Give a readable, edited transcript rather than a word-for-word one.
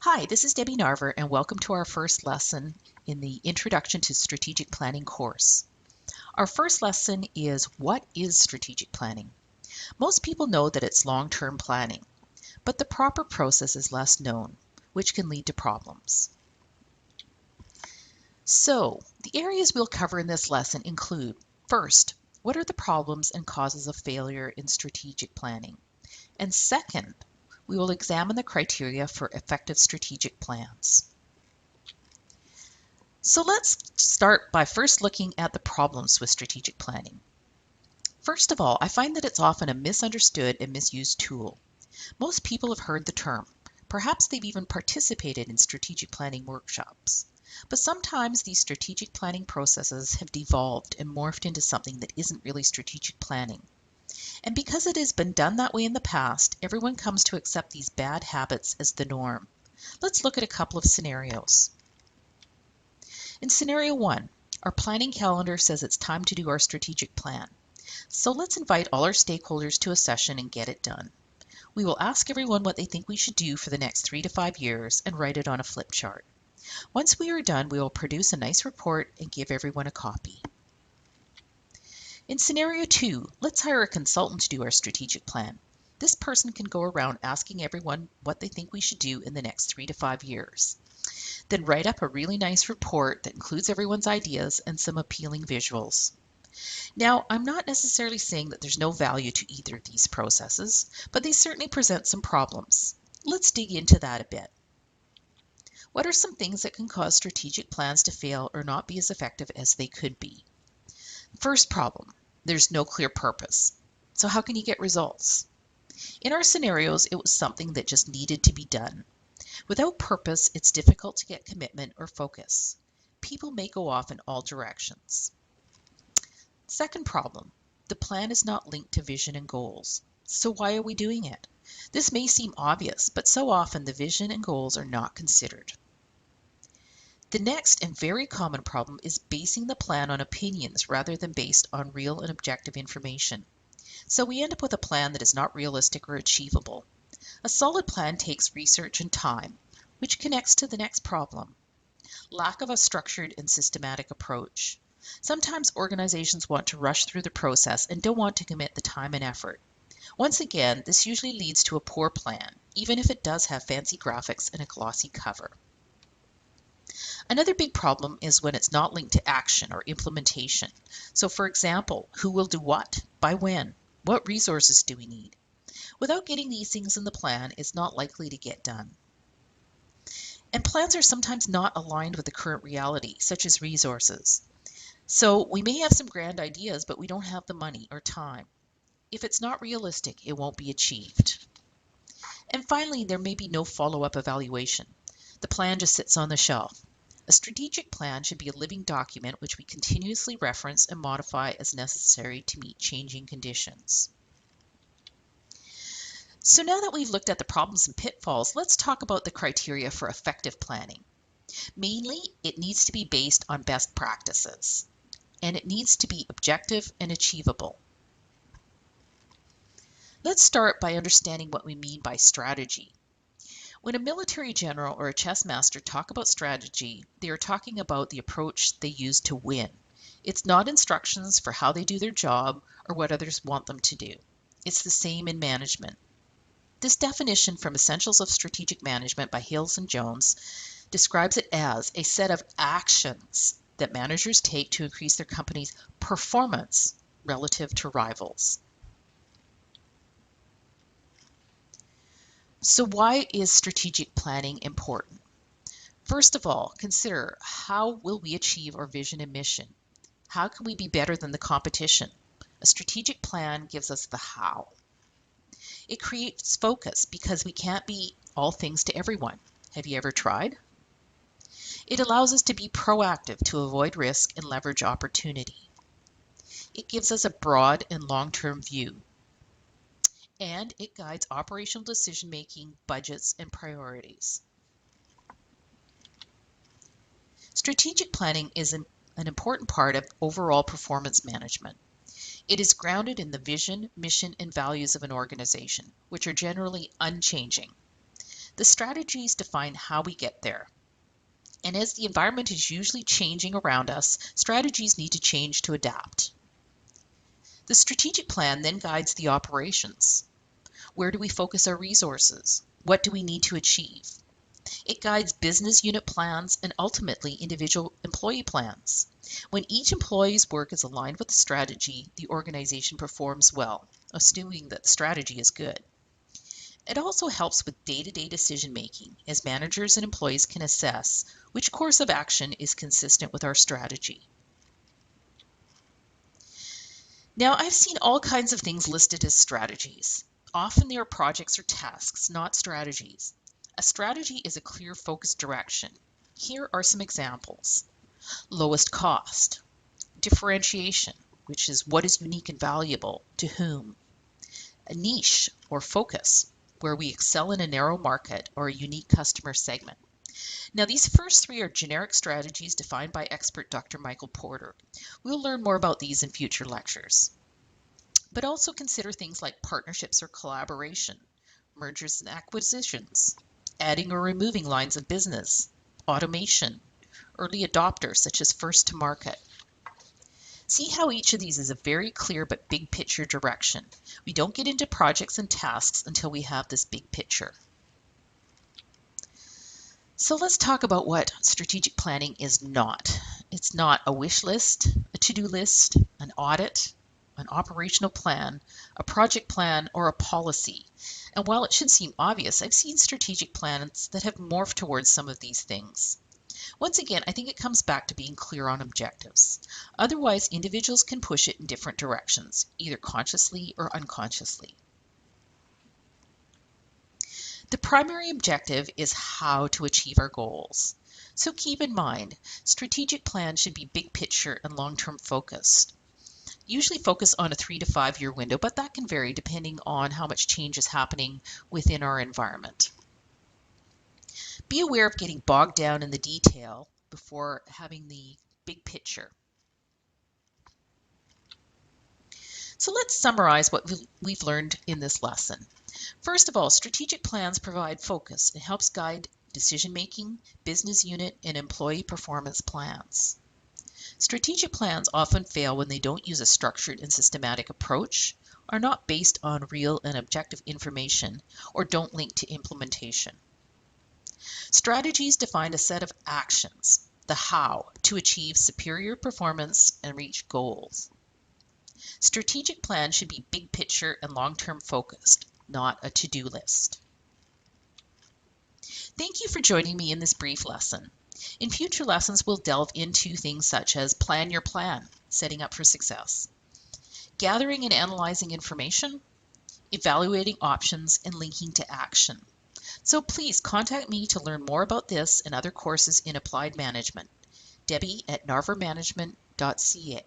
Hi, this is Debbie Narver, and welcome to our first lesson in the Introduction to Strategic Planning course. Our first lesson is, what is strategic planning? Most people know that it's long-term planning, but the proper process is less known, which can lead to problems. So, the areas we'll cover in this lesson include, first, what are the problems and causes of failure in strategic planning? And second, we will examine the criteria for effective strategic plans. So let's start by first looking at the problems with strategic planning. First of all, I find that it's often a misunderstood and misused tool. Most people have heard the term. Perhaps they've even participated in strategic planning workshops. But sometimes these strategic planning processes have devolved and morphed into something that isn't really strategic planning. And because it has been done that way in the past, everyone comes to accept these bad habits as the norm. Let's look at a couple of scenarios. In scenario 1, our planning calendar says it's time to do our strategic plan. So let's invite all our stakeholders to a session and get it done. We will ask everyone what they think we should do for the next 3 to 5 years and write it on a flip chart. Once we are done, we will produce a nice report and give everyone a copy. In scenario 2, let's hire a consultant to do our strategic plan. This person can go around asking everyone what they think we should do in the next 3 to 5 years. Then write up a really nice report that includes everyone's ideas and some appealing visuals. Now, I'm not necessarily saying that there's no value to either of these processes, but they certainly present some problems. Let's dig into that a bit. What are some things that can cause strategic plans to fail or not be as effective as they could be? First problem, there's no clear purpose. So how can you get results? In our scenarios, it was something that just needed to be done. Without purpose, it's difficult to get commitment or focus. People may go off in all directions. Second problem, the plan is not linked to vision and goals. So why are we doing it? This may seem obvious, but so often the vision and goals are not considered. The next and very common problem is basing the plan on opinions rather than based on real and objective information. So we end up with a plan that is not realistic or achievable. A solid plan takes research and time, which connects to the next problem. Lack of a structured and systematic approach. Sometimes organizations want to rush through the process and don't want to commit the time and effort. Once again, this usually leads to a poor plan, even if it does have fancy graphics and a glossy cover. Another big problem is when it's not linked to action or implementation. So for example, who will do what, by when? What resources do we need? Without getting these things in the plan, it's not likely to get done. And plans are sometimes not aligned with the current reality, such as resources. So we may have some grand ideas, but we don't have the money or time. If it's not realistic, it won't be achieved. And finally, there may be no follow-up evaluation. The plan just sits on the shelf. A strategic plan should be a living document which we continuously reference and modify as necessary to meet changing conditions. So now that we've looked at the problems and pitfalls, let's talk about the criteria for effective planning. Mainly, it needs to be based on best practices, and it needs to be objective and achievable. Let's start by understanding what we mean by strategy. When a military general or a chess master talk about strategy, they are talking about the approach they use to win. It's not instructions for how they do their job or what others want them to do. It's the same in management. This definition from Essentials of Strategic Management by Hales and Jones describes it as a set of actions that managers take to increase their company's performance relative to rivals. So why is strategic planning important? First of all, consider, how will we achieve our vision and mission? How can we be better than the competition? A strategic plan gives us the how. It creates focus because we can't be all things to everyone. Have you ever tried? It allows us to be proactive to avoid risk and leverage opportunity. It gives us a broad and long-term view. And it guides operational decision-making, budgets, and priorities. Strategic planning is an important part of overall performance management. It is grounded in the vision, mission, and values of an organization, which are generally unchanging. The strategies define how we get there. And as the environment is usually changing around us, strategies need to change to adapt. The strategic plan then guides the operations. Where do we focus our resources? What do we need to achieve? It guides business unit plans and ultimately individual employee plans. When each employee's work is aligned with the strategy, the organization performs well, assuming that the strategy is good. It also helps with day-to-day decision-making, as managers and employees can assess which course of action is consistent with our strategy. Now, I've seen all kinds of things listed as strategies. Often they are projects or tasks, not strategies. A strategy is a clear, focused direction. Here are some examples. Lowest cost. Differentiation, which is what is unique and valuable to whom. A niche or focus, where we excel in a narrow market or a unique customer segment. Now, these first three are generic strategies defined by expert Dr. Michael Porter. We'll learn more about these in future lectures. But also consider things like partnerships or collaboration, mergers and acquisitions, adding or removing lines of business, automation, early adopters such as first to market. See how each of these is a very clear but big picture direction. We don't get into projects and tasks until we have this big picture. So let's talk about what strategic planning is not. It's not a wish list, a to-do list, an audit, an operational plan, a project plan, or a policy. And while it should seem obvious, I've seen strategic plans that have morphed towards some of these things. Once again, I think it comes back to being clear on objectives. Otherwise, individuals can push it in different directions, either consciously or unconsciously. The primary objective is how to achieve our goals. So keep in mind, strategic plans should be big picture and long-term focused. Usually focus on a 3 to 5 year window, but that can vary depending on how much change is happening within our environment. Be aware of getting bogged down in the detail before having the big picture. So let's summarize what we've learned in this lesson. First of all, strategic plans provide focus and helps guide decision-making, business unit, and employee performance plans. Strategic plans often fail when they don't use a structured and systematic approach, are not based on real and objective information, or don't link to implementation. Strategies define a set of actions, the how, to achieve superior performance and reach goals. Strategic plans should be big picture and long-term focused, not a to-do list. Thank you for joining me in this brief lesson. In future lessons, we'll delve into things such as plan your plan, setting up for success, gathering and analyzing information, evaluating options, and linking to action. So please contact me to learn more about this and other courses in applied management. Debbie at narvermanagement.ca.